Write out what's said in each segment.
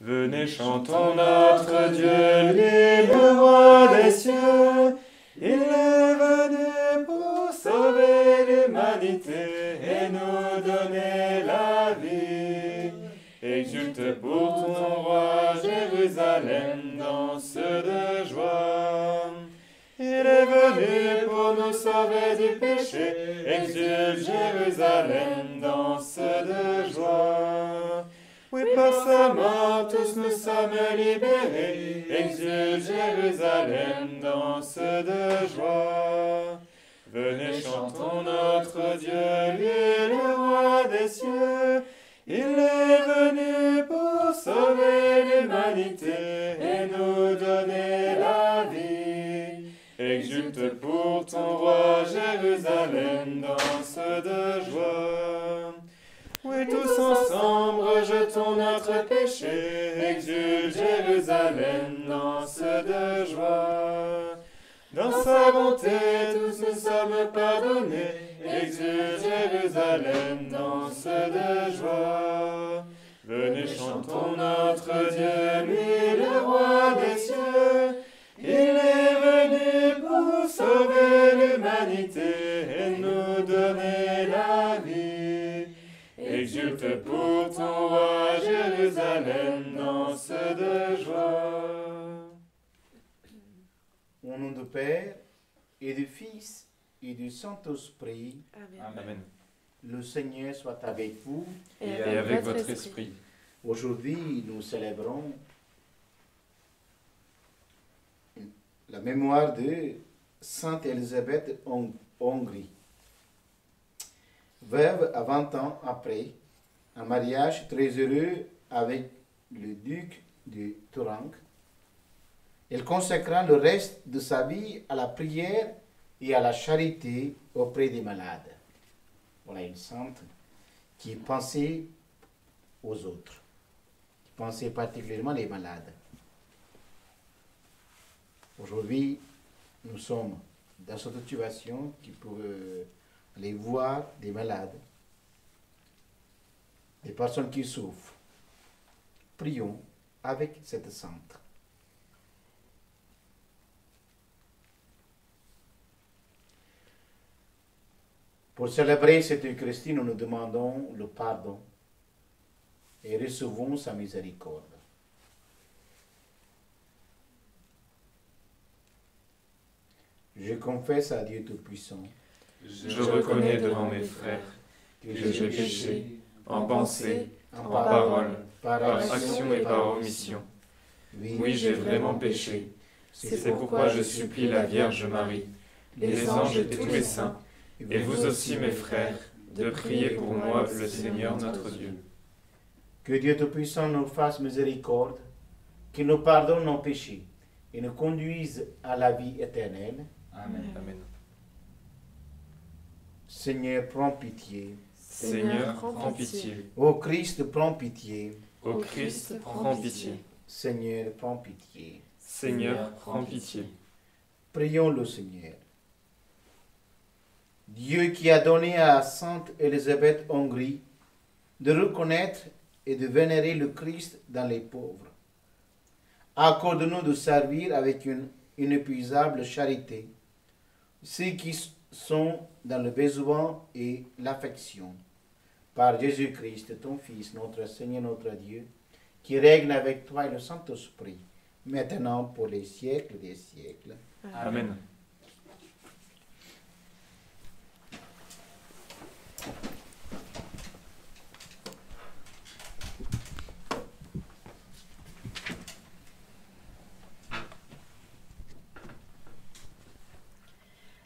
Venez, chantons notre Dieu, lui le roi des cieux. Il est venu pour sauver l'humanité et nous donner la vie. Exulte pour ton roi, Jérusalem, danse de joie. Il est venu pour nous sauver du péché. Exulte Jérusalem, danse de joie. Oui, par sa mort, tous nous sommes libérés. Exulte Jérusalem, danse de joie. Venez, chantons notre Dieu, lui le roi des cieux. Il est venu pour sauver l'humanité et nous donner la vie. Exulte pour ton roi, Jérusalem, danse de joie. Oui, tous ensemble, rejetons notre péché. Exulte Jérusalem, danse de joie. Dans sa bonté, tous nous sommes pardonnés. Exulte Jérusalem, danse de joie. Venez, chantons notre Dieu, lui le roi des cieux. Il est venu pour sauver l'humanité et nous donner la vie. Exulte pour ton roi, Jérusalem, danse de joie. Au nom du Père, et du Fils, et du Saint-Esprit. Amen. Le Seigneur soit avec vous. Et avec votre esprit. Aujourd'hui, nous célébrons la mémoire de Sainte Élisabeth Hongrie. Veuve à 20 ans après, un mariage très heureux avec le duc de Thuringe, elle consacra le reste de sa vie à la prière et à la charité auprès des malades. Voilà une sainte qui pensait aux autres, qui pensait particulièrement les malades. Aujourd'hui, nous sommes dans cette situation qui peut aller voir des malades, des personnes qui souffrent. Prions avec cette sainte. Pour célébrer cette Eucharistie, nous nous demandons le pardon et recevons sa miséricorde. Je confesse à Dieu Tout-Puissant. Je reconnais devant mes frères que j'ai péché en pensée, en parole, par action et par omission. Oui, j'ai vraiment péché. C'est pourquoi je supplie la Vierge Marie, les anges et tous les saints, et vous aussi mes frères, de prier pour moi le Seigneur notre Dieu. Que Dieu Tout-Puissant nous fasse miséricorde, qu'il nous pardonne nos péchés et nous conduise à la vie éternelle. Amen. Amen. Seigneur, prends pitié. Seigneur, prends pitié. Ô Christ, prends pitié. Ô Christ, prends pitié. Seigneur, prends pitié. Seigneur, prends pitié. Prions le Seigneur. Dieu qui a donné à Sainte Élisabeth Hongrie de reconnaître et de vénérer le Christ dans les pauvres, accorde-nous de servir avec une inépuisable charité ceux qui sont dans le besoin et l'affection. Par Jésus-Christ, ton Fils, notre Seigneur, notre Dieu, qui règne avec toi et le Saint-Esprit, maintenant pour les siècles des siècles. Amen.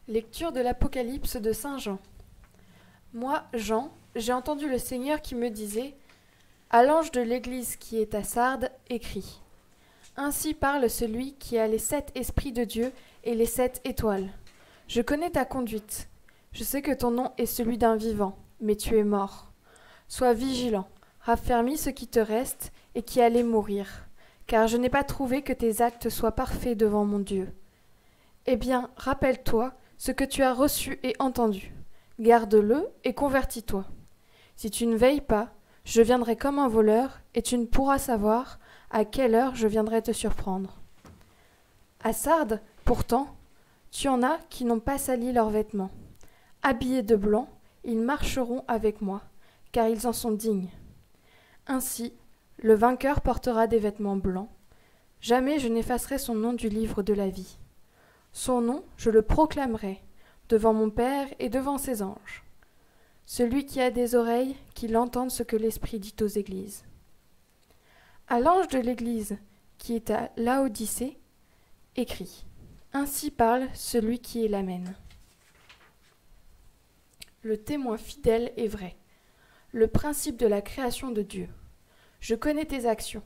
Lecture de l'Apocalypse de Saint Jean. Moi, Jean, j'ai entendu le Seigneur qui me disait : à l'ange de l'église qui est à Sardes, écris : ainsi parle celui qui a les 7 esprits de Dieu et les 7 étoiles. Je connais ta conduite. Je sais que ton nom est celui d'un vivant, mais tu es mort. Sois vigilant, raffermis ce qui te reste et qui allait mourir, car je n'ai pas trouvé que tes actes soient parfaits devant mon Dieu. Eh bien, rappelle-toi ce que tu as reçu et entendu. Garde-le et convertis-toi. Si tu ne veilles pas, je viendrai comme un voleur, et tu ne pourras savoir à quelle heure je viendrai te surprendre. À Sardes, pourtant, tu en as qui n'ont pas sali leurs vêtements. Habillés de blanc, ils marcheront avec moi, car ils en sont dignes. Ainsi, le vainqueur portera des vêtements blancs. Jamais je n'effacerai son nom du livre de la vie. Son nom, je le proclamerai, devant mon Père et devant ses anges. Celui qui a des oreilles, qu'il entende ce que l'Esprit dit aux églises. À l'ange de l'église qui est à Laodicée, écrit. Ainsi parle celui qui est l'Amen. Le témoin fidèle et vrai, le principe de la création de Dieu. Je connais tes actions,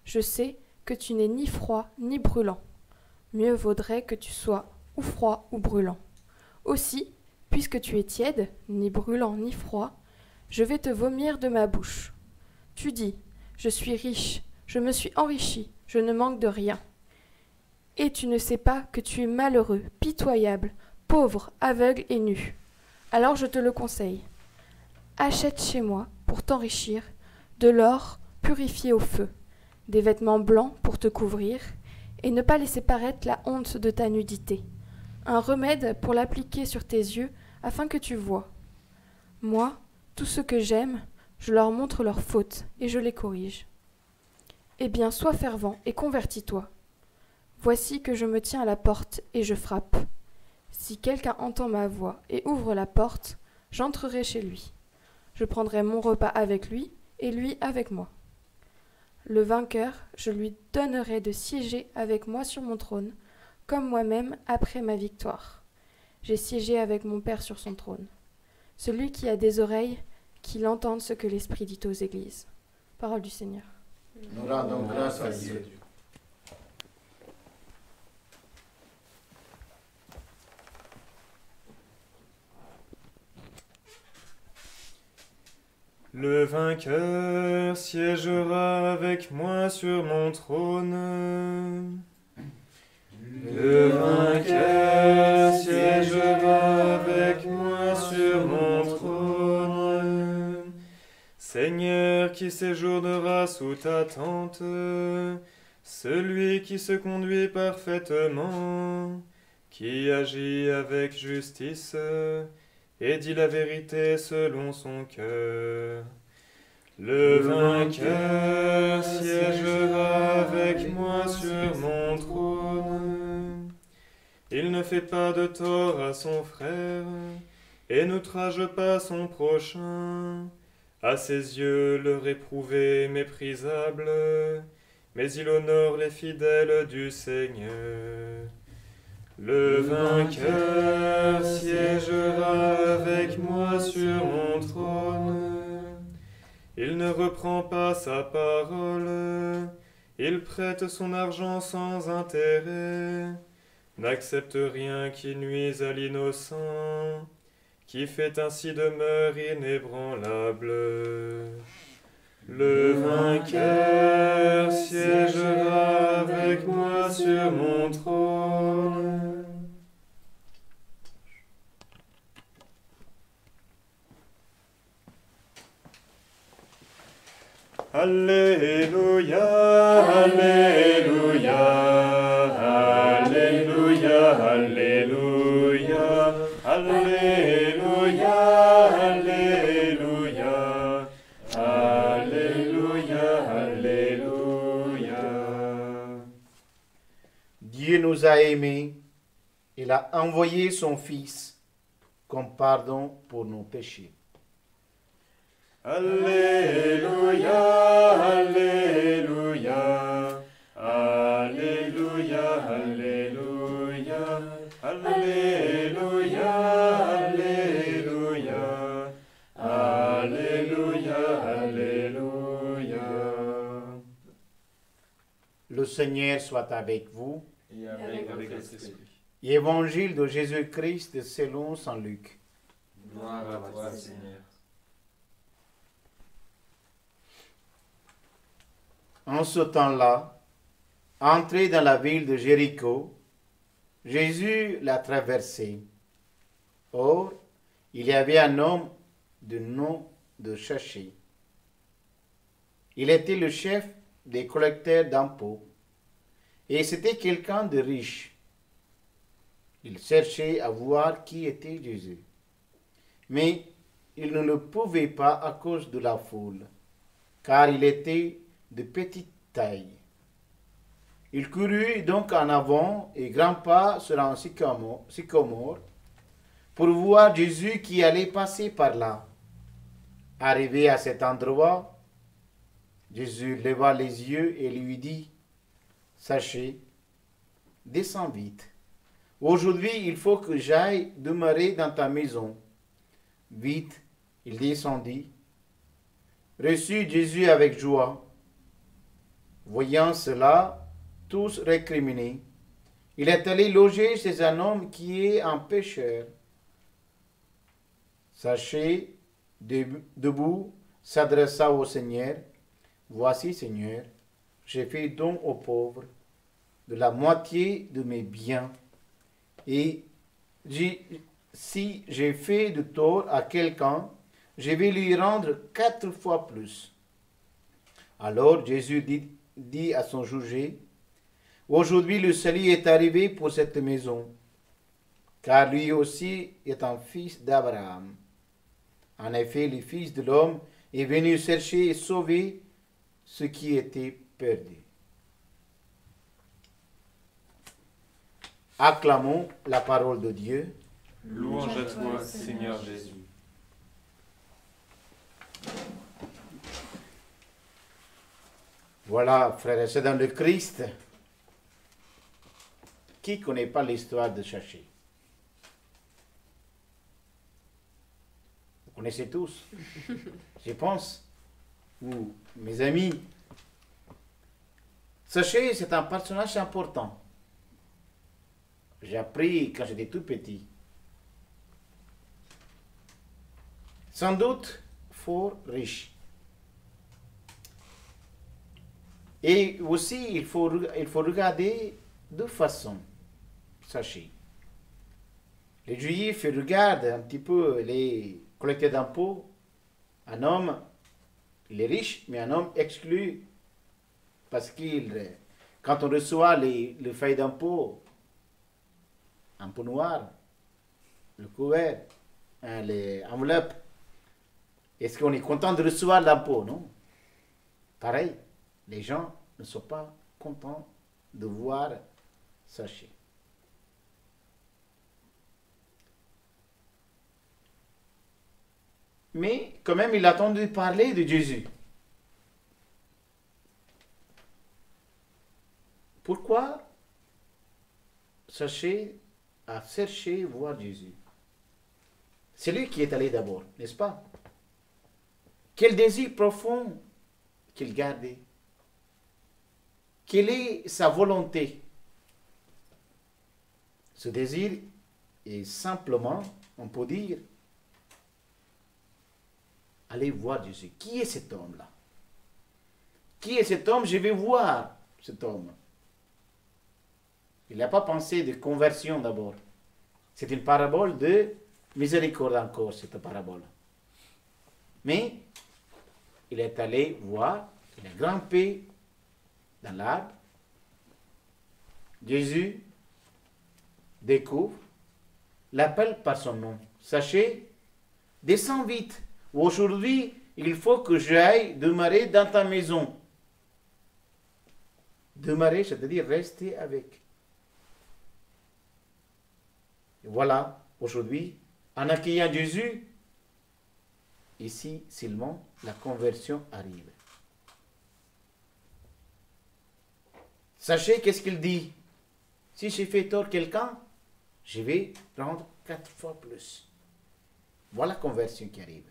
je sais que tu n'es ni froid ni brûlant. Mieux vaudrait que tu sois ou froid ou brûlant. Aussi, puisque tu es tiède, ni brûlant ni froid, je vais te vomir de ma bouche. Tu dis, je suis riche, je me suis enrichi, je ne manque de rien. Et tu ne sais pas que tu es malheureux, pitoyable, pauvre, aveugle et nu. Alors je te le conseille. Achète chez moi, pour t'enrichir, de l'or purifié au feu, des vêtements blancs pour te couvrir, et ne pas laisser paraître la honte de ta nudité, un remède pour l'appliquer sur tes yeux, afin que tu vois. Moi, tous ceux que j'aime, je leur montre leurs fautes, et je les corrige. Eh bien, sois fervent et convertis-toi. Voici que je me tiens à la porte et je frappe. Si quelqu'un entend ma voix et ouvre la porte, j'entrerai chez lui. Je prendrai mon repas avec lui et lui avec moi. Le vainqueur, je lui donnerai de siéger avec moi sur mon trône, comme moi-même après ma victoire. J'ai siégé avec mon Père sur son trône. Celui qui a des oreilles, qu'il entende ce que l'Esprit dit aux églises. Parole du Seigneur. Nous rendons grâce à Dieu. Le vainqueur siégera avec moi sur mon trône. Le vainqueur siégera avec moi sur mon trône. Seigneur qui séjournera sous ta tente, celui qui se conduit parfaitement, qui agit avec justice et dit la vérité selon son cœur. Le vainqueur siégera avec moi sur mon trône. Il ne fait pas de tort à son frère et n'outrage pas son prochain. À ses yeux, le réprouvé est méprisable, mais il honore les fidèles du Seigneur. Le vainqueur siégera avec moi sur mon trône. Il ne reprend pas sa parole, il prête son argent sans intérêt, n'accepte rien qui nuise à l'innocent, qui fait ainsi demeure inébranlable. Le vainqueur siégera avec moi sur mon trône. Alléluia, Alléluia, Alléluia, Alléluia, Alléluia, Alléluia, Alléluia, Alléluia. Dieu nous a aimés, il a envoyé son Fils comme pardon pour nos péchés. Alléluia, Alléluia, Alléluia, Alléluia, Alléluia, Alléluia, Alléluia, Alléluia. Le Seigneur soit avec vous. Et avec votre esprit. Évangile de Jésus-Christ selon saint Luc. Gloire à toi, Seigneur. En ce temps-là, entré dans la ville de Jéricho, Jésus l'a traversée. Or, il y avait un homme de nom de Zachée. Il était le chef des collecteurs d'impôts. Et c'était quelqu'un de riche. Il cherchait à voir qui était Jésus. Mais il ne le pouvait pas à cause de la foule, car il était de petite taille. Il courut donc en avant et grimpa sur un sycomore pour voir Jésus qui allait passer par là. Arrivé à cet endroit, Jésus leva les yeux et lui dit, « Sachez, descends vite. Aujourd'hui, il faut que j'aille demeurer dans ta maison. » Vite, il descendit, reçut Jésus avec joie. Voyant cela, tous récriminaient. Il est allé loger chez un homme qui est un pécheur. Sachez, debout, s'adressa au Seigneur. Voici, Seigneur, j'ai fait don aux pauvres de la moitié de mes biens. Et si j'ai fait de tort à quelqu'un, je vais lui rendre 4 fois plus. Alors Jésus dit à son juge, aujourd'hui le salut est arrivé pour cette maison, car lui aussi est un fils d'Abraham. En effet, le Fils de l'homme est venu chercher et sauver ce qui était perdu. Acclamons la parole de Dieu. Louange à toi, Seigneur Jésus. Voilà, frères et sœurs, dans le Christ, qui ne connaît pas l'histoire de Zachée? Vous connaissez tous, je pense, ou mes amis. Zachée, c'est un personnage important. J'ai appris quand j'étais tout petit. Sans doute fort riche. Et aussi, il faut regarder de façon. Sachez. Les Juifs regardent un petit peu les collecteurs d'impôts. Un homme, il est riche, mais un homme exclu. Parce que quand on reçoit les feuilles d'impôts, un peu noir, le couvert, les enveloppes, est-ce qu'on est content de recevoir l'impôt? Non. Pareil, les gens ne sont pas contents de voir Zachée. Mais quand même, il a entendu parler de Jésus. Pourquoi Zachée a cherché voir Jésus? C'est lui qui est allé d'abord, n'est-ce pas? Quel désir profond qu'il gardait. Quelle est sa volonté? Ce désir est simplement, on peut dire, aller voir Jésus. Qui est cet homme-là? Qui est cet homme? Je vais voir cet homme. Il n'a pas pensé de conversion d'abord. C'est une parabole de miséricorde encore, cette parabole. Mais il est allé voir, il a grimpé dans l'arbre. Jésus découvre, l'appelle par son nom. Sachez, descends vite. Aujourd'hui, il faut que j'aille demeurer dans ta maison. Demeurer, c'est-à-dire rester avec. Et voilà, aujourd'hui, en accueillant Jésus, ici seulement, la conversion arrive. Sachez qu'est-ce qu'il dit. Si j'ai fait tort à quelqu'un, je vais rendre 4 fois plus. Voilà la conversion qui arrive.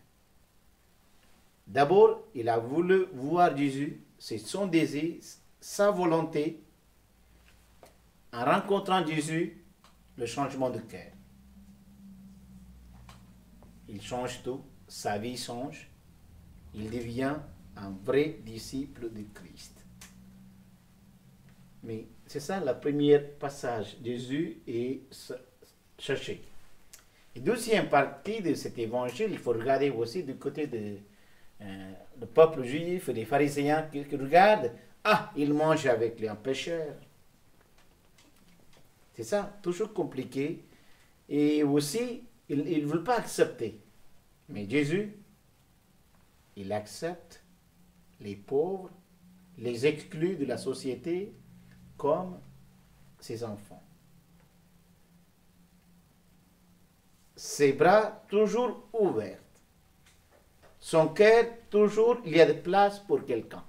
D'abord, il a voulu voir Jésus, c'est son désir, sa volonté. En rencontrant Jésus, le changement de cœur. Il change tout, sa vie change, il devient un vrai disciple de Christ. Mais c'est ça le premier passage, Jésus est cherché. Et deuxième partie de cet évangile, il faut regarder aussi du côté du peuple juif, des pharisiens qui regardent Ah, il mange avec les pécheurs. C'est ça, toujours compliqué. Et aussi, ils ne veulent pas accepter. Mais Jésus, il accepte les pauvres, les exclus de la société comme ses enfants. Ses bras toujours ouverts. Son cœur, toujours, il y a de place pour quelqu'un.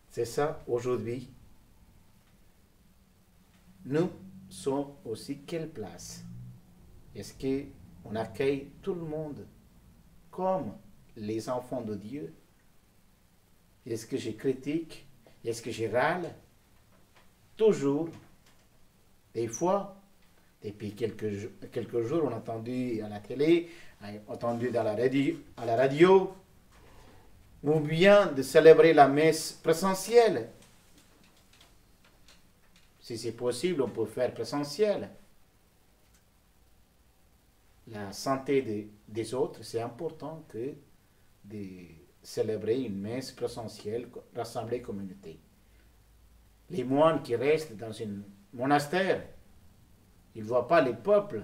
C'est ça, aujourd'hui. Nous sommes aussi quelle place? Est-ce qu'on accueille tout le monde comme les enfants de Dieu? Est-ce que je critique? Est-ce que je râle? Toujours. Des fois, depuis quelques jours, on a entendu à la télé, on a entendu à la radio, ou bien de célébrer la messe présentielle. Si c'est possible, on peut faire présentiel. La santé des autres, c'est important que de célébrer une messe présentielle, rassembler communauté. Les moines qui restent dans un monastère, ils ne voient pas les peuples.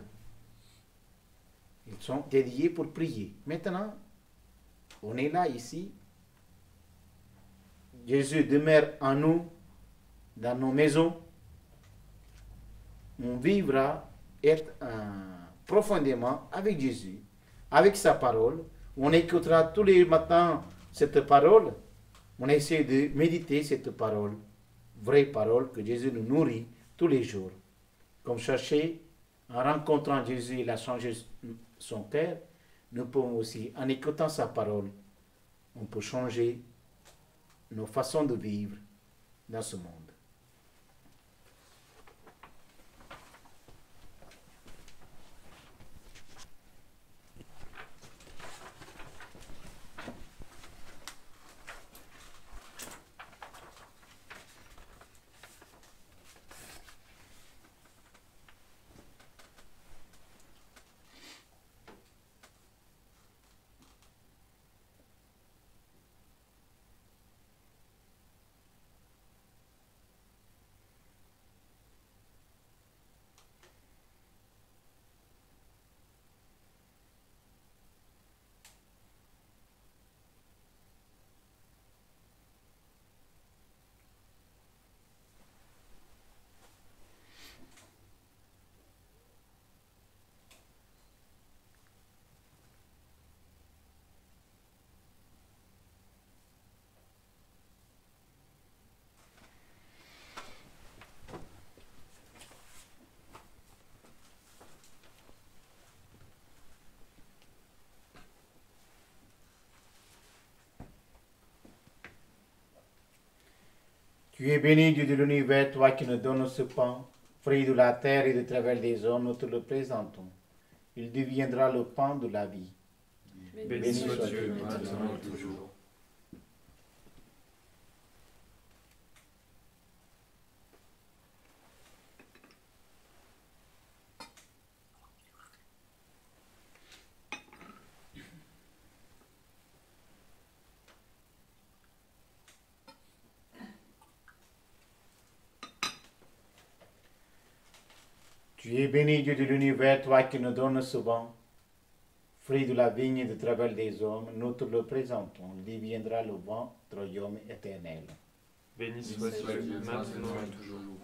Ils sont dédiés pour prier. Maintenant, on est là, ici. Jésus demeure en nous, dans nos maisons. On vivra profondément avec Jésus, avec sa parole. On écoutera tous les matins cette parole. On essaie de méditer cette parole, vraie parole que Jésus nous nourrit tous les jours. Comme chercher, en rencontrant Jésus, il a changé son cœur. Nous pouvons aussi, en écoutant sa parole, on peut changer nos façons de vivre dans ce monde. Tu es béni, Dieu de l'univers, toi qui nous donnes ce pain, fruit de la terre et de travers des hommes, nous te le présentons. Il deviendra le pain de la vie. Béni soit Dieu, maintenant et toujours. Tu es béni, Dieu de l'univers, toi qui nous donnes ce vin, fruit de la vigne et de travers des hommes, nous te le présentons. Il deviendra le vin de royaume éternel. Béni soit Dieu, maintenant et toujours.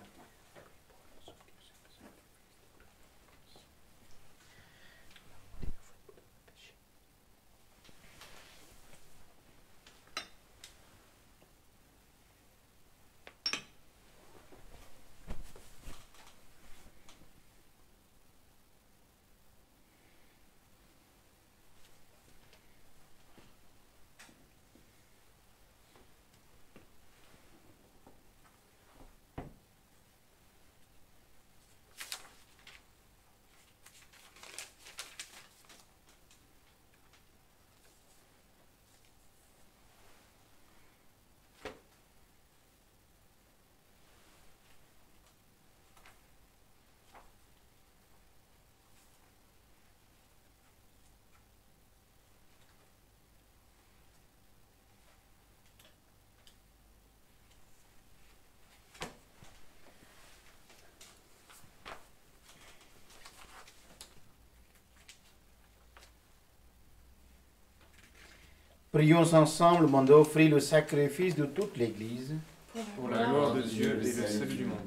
Prions ensemble, mon d'offrir le sacrifice de toute l'Église. Pour la gloire de Dieu et le salut du monde.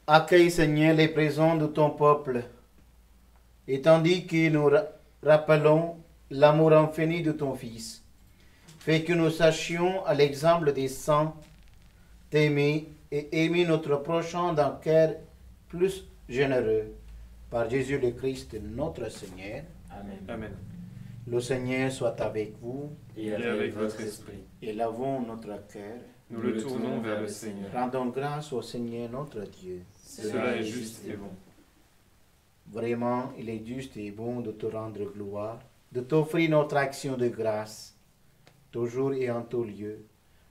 Accueille, Seigneur, les présents de ton peuple, et tandis que nous rappelons l'amour infini de ton Fils, fais que nous sachions, à l'exemple des saints, t'aimer et aimer notre prochain d'un cœur plus généreux. Par Jésus le Christ, notre Seigneur. Amen. Amen. Le Seigneur soit avec vous, Et avec votre esprit. et lavons notre cœur. Nous le tournons vers le Seigneur. Rendons grâce au Seigneur notre Dieu. Cela est juste et bon. Vraiment, il est juste et bon de te rendre gloire, de t'offrir notre action de grâce, toujours et en tout lieu.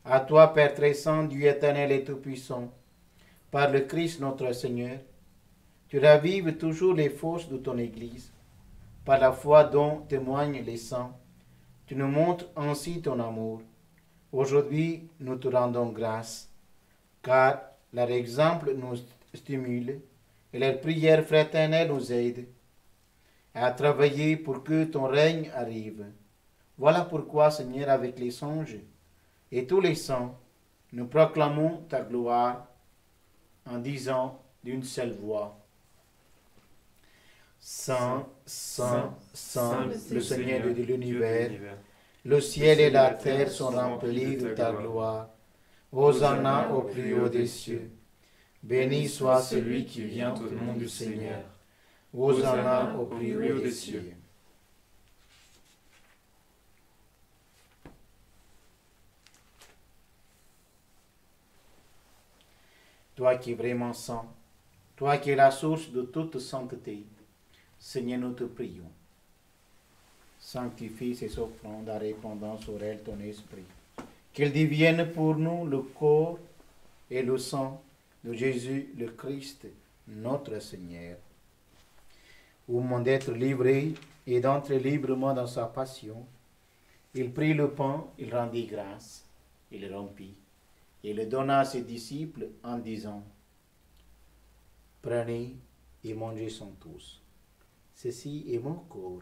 À toi, Père très saint, Dieu éternel et tout-puissant, par le Christ notre Seigneur, tu ravives toujours les forces de ton Église, par la foi dont témoignent les saints. Tu nous montres ainsi ton amour. Aujourd'hui, nous te rendons grâce, car leur exemple nous stimule et leur prière fraternelle nous aide à travailler pour que ton règne arrive. Voilà pourquoi, Seigneur, avec les songes et tous les saints, nous proclamons ta gloire en disant d'une seule voix: Saint, Saint, Saint, le Seigneur de l'univers, le ciel et la terre sont remplis de ta gloire. Hosanna au plus haut des cieux. Béni soit celui qui vient au nom du Seigneur. Hosanna au plus haut des cieux. Toi qui es vraiment saint, toi qui es la source de toute sainteté, Seigneur, nous te prions. Sanctifie ces offrandes en répandant sur elles ton esprit. Qu'elles deviennent pour nous le corps et le sang de Jésus le Christ, notre Seigneur. Au moment d'être livré et d'entrer librement dans sa passion, il prit le pain, il rendit grâce, il le rompit, et le donna à ses disciples en disant: Prenez et mangez-en tous. Ceci est mon corps,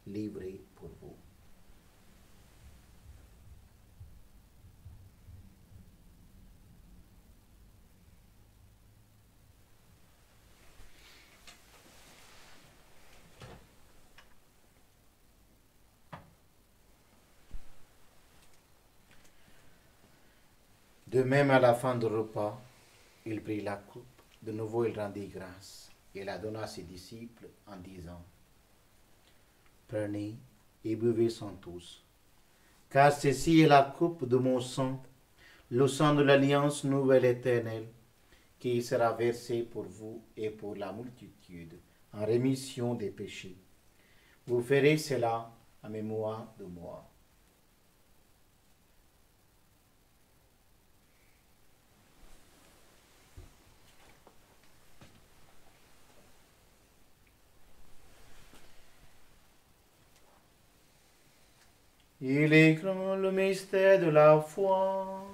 livré pour vous. De même, à la fin du repas, il prit la coupe. De nouveau, il rendit grâce et la donna à ses disciples en disant: Prenez et buvez-en tous, car ceci est la coupe de mon sang, le sang de l'alliance nouvelle éternelle, qui sera versé pour vous et pour la multitude en rémission des péchés. Vous ferez cela en mémoire de moi. Il est grand le mystère de la foi.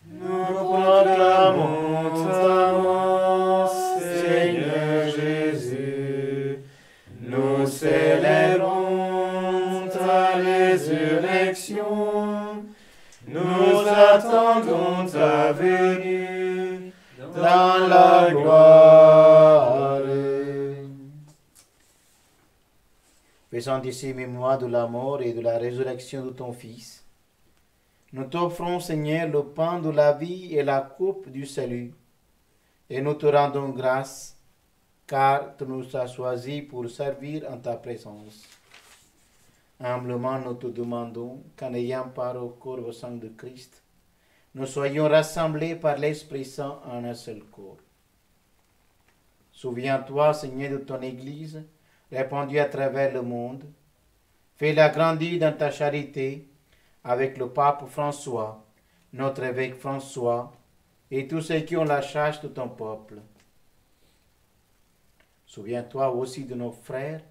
Nous proclamons ta mort, Seigneur Jésus. Nous célébrons ta résurrection. Nous attendons ta venue dans la gloire. Faisant ici mémoire de la mort et de la résurrection de ton Fils, nous t'offrons, Seigneur, le pain de la vie et la coupe du salut, et nous te rendons grâce, car tu nous as choisis pour servir en ta présence. Humblement, nous te demandons qu'en ayant part au corps au sang de Christ, nous soyons rassemblés par l'Esprit Saint en un seul corps. Souviens-toi, Seigneur, de ton Église, répandue à travers le monde. Fais-la grandir dans ta charité avec le pape François, notre évêque François, et tous ceux qui ont la charge de ton peuple. Souviens-toi aussi de nos frères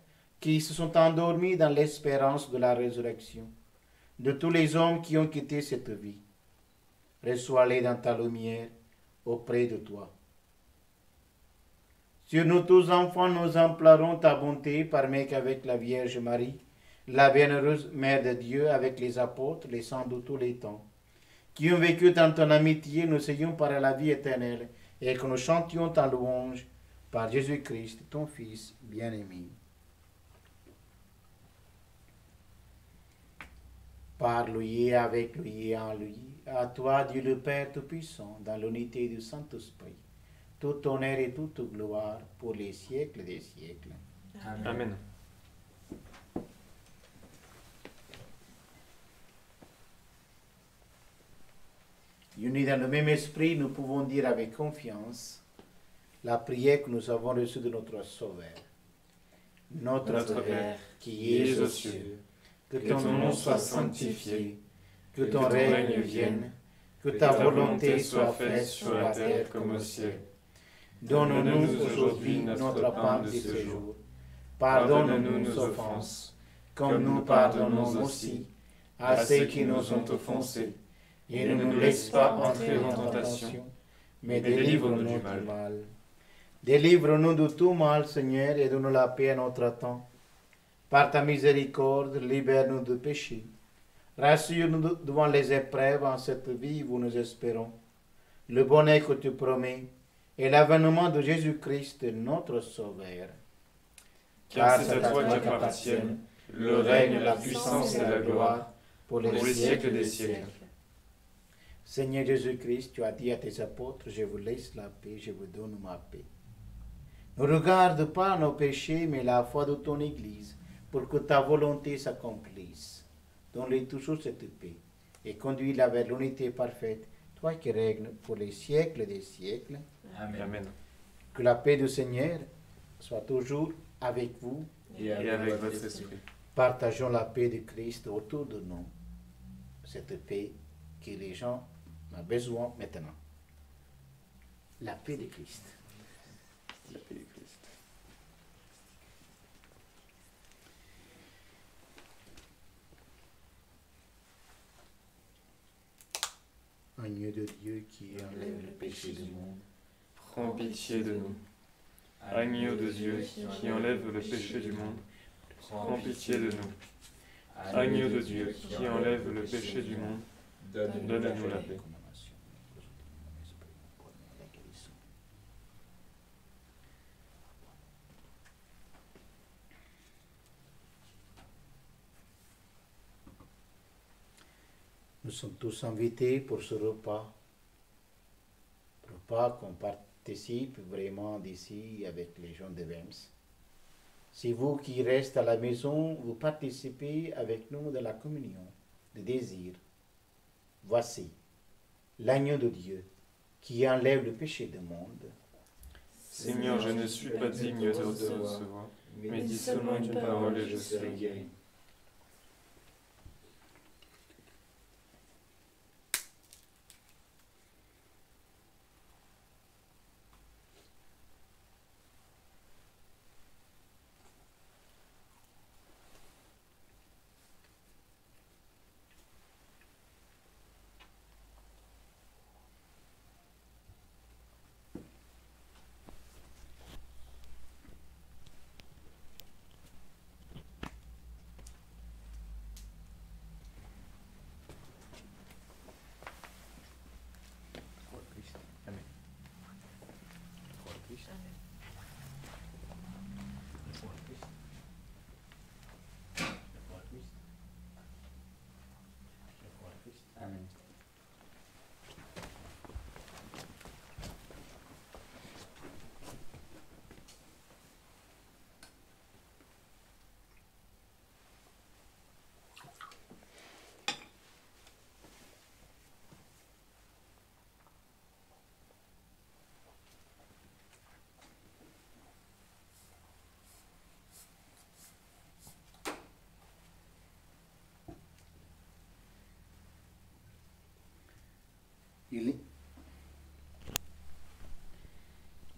qui se sont endormis dans l'espérance de la résurrection, de tous les hommes qui ont quitté cette vie. Reçois-les dans ta lumière auprès de toi. Sur nous tous enfants, nous implorons ta bonté, permets qu'avec la Vierge Marie, la bienheureuse Mère de Dieu avec les apôtres, les saints de tous les temps, qui ont vécu dans ton amitié, nous ayons par la vie éternelle, et que nous chantions ta louange par Jésus-Christ, ton Fils bien-aimé. Par lui et avec lui et en lui, à toi, Dieu le Père Tout-Puissant, dans l'unité du Saint-Esprit, tout honneur et toute gloire pour les siècles des siècles. Amen. Unis dans le même esprit, nous pouvons dire avec confiance la prière que nous avons reçue de notre Sauveur. Notre Père, qui es aux cieux, que ton nom soit sanctifié, que ton règne vienne, que ta volonté soit faite sur la terre comme au ciel. Donne-nous aujourd'hui notre pain de ce jour. Pardonne-nous nos offenses, comme nous pardonnons aussi à ceux qui nous ont offensés. Et ne nous laisse pas entrer en tentation, mais délivre-nous du mal. Délivre-nous de tout mal, Seigneur, et donne-nous la paix à notre temps. Par ta miséricorde, libère-nous de péché. Rassure-nous devant les épreuves en cette vie où nous espérons. Le bonheur que tu promets et l'avènement de Jésus-Christ, notre Sauveur. Car c'est à toi qu'appartiennent le règne, la puissance et la gloire pour les siècles des siècles. Seigneur Jésus-Christ, tu as dit à tes apôtres, je vous laisse la paix, je vous donne ma paix. Ne regarde pas nos péchés, mais la foi de ton Église, pour que ta volonté s'accomplisse. Donne-lui toujours cette paix, et conduis-la vers l'unité parfaite, toi qui règnes pour les siècles des siècles. Amen. Que la paix du Seigneur soit toujours avec vous, Et avec votre esprit. Partageons la paix de Christ autour de nous, cette paix que les gens ont besoin maintenant. La paix de Christ. La paix de Christ. Agneau de Dieu qui enlève le péché du monde. Prends pitié de nous. Agneau de Dieu qui enlève le péché du monde, prends pitié de nous. Agneau de Dieu qui enlève le péché du monde, donne-nous la paix. Nous sommes tous invités pour ce repas qu'on participe vraiment d'ici avec les gens de Wems. Si vous qui restez à la maison, vous participez avec nous de la communion, de désir. Voici l'agneau de Dieu qui enlève le péché du monde. Seigneur, je ne suis pas digne de te recevoir, mais dis seulement une parole et je serai guéri.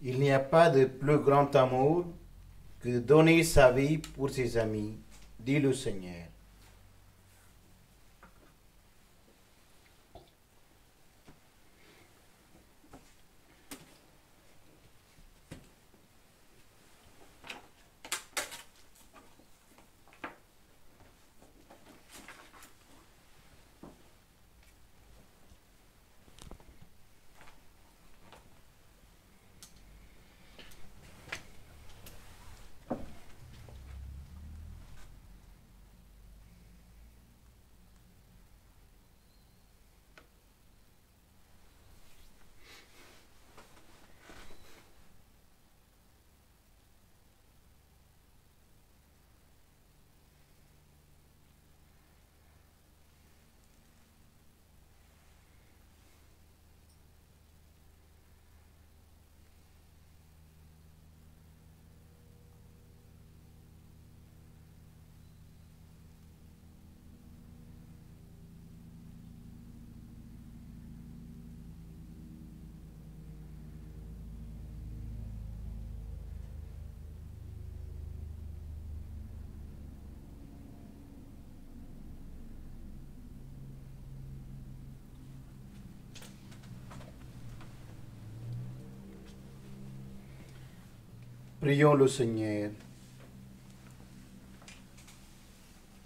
Il n'y a pas de plus grand amour que de donner sa vie pour ses amis, dit le Seigneur. Prions le Seigneur.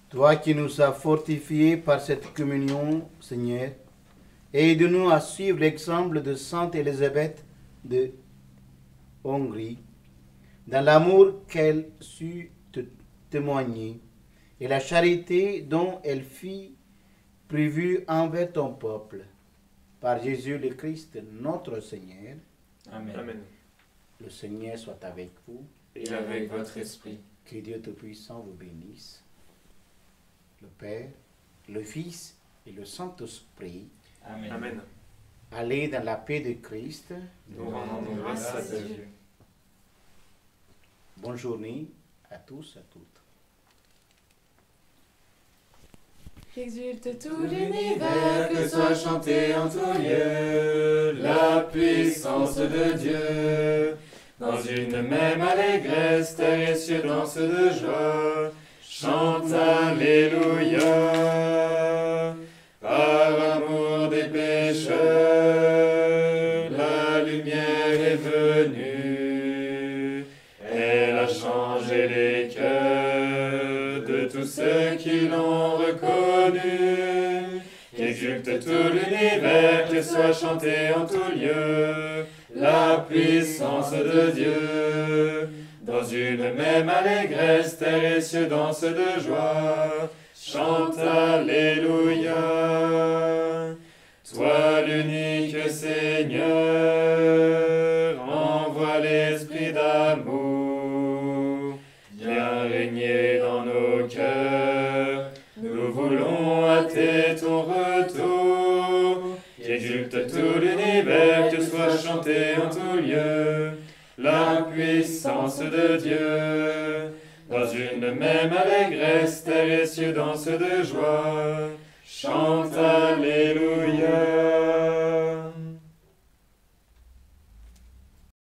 Toi qui nous as fortifiés par cette communion, Seigneur, aide-nous à suivre l'exemple de Sainte Élisabeth de Hongrie, dans l'amour qu'elle sut te témoigner et la charité dont elle fit preuve envers ton peuple. Par Jésus le Christ, notre Seigneur. Amen. Amen. Le Seigneur soit avec vous. Et avec votre esprit. Que Dieu Tout-Puissant vous bénisse. Le Père, le Fils et le Saint-Esprit. Amen. Amen. Allez dans la paix de Christ. Nous rendons grâce à Dieu. Bonne journée à tous et à toutes. Qu'exulte tout l'univers, que soit chanté en tout lieu la puissance de Dieu. Dans une même allégresse, terre et cieux dansent de joie. Chante Alléluia. Par amour des pécheurs, la lumière est venue. Elle a changé les cœurs de tous ceux qui l'ont reconnu. Qu'exulte tout l'univers, que soit chanté en tout lieu la puissance de Dieu. Dans une même allégresse, terre et cieux dansent de joie. Chante Alléluia. Toi l'unique Seigneur, envoie l'esprit d'amour. Viens régner dans nos cœurs, nous voulons hâter ton retour. Qu'exulte tout l'univers, que soit chanté en tout lieu la puissance de Dieu. Dans une même allégresse, terre et cieux dansent de joie. Chante Alléluia.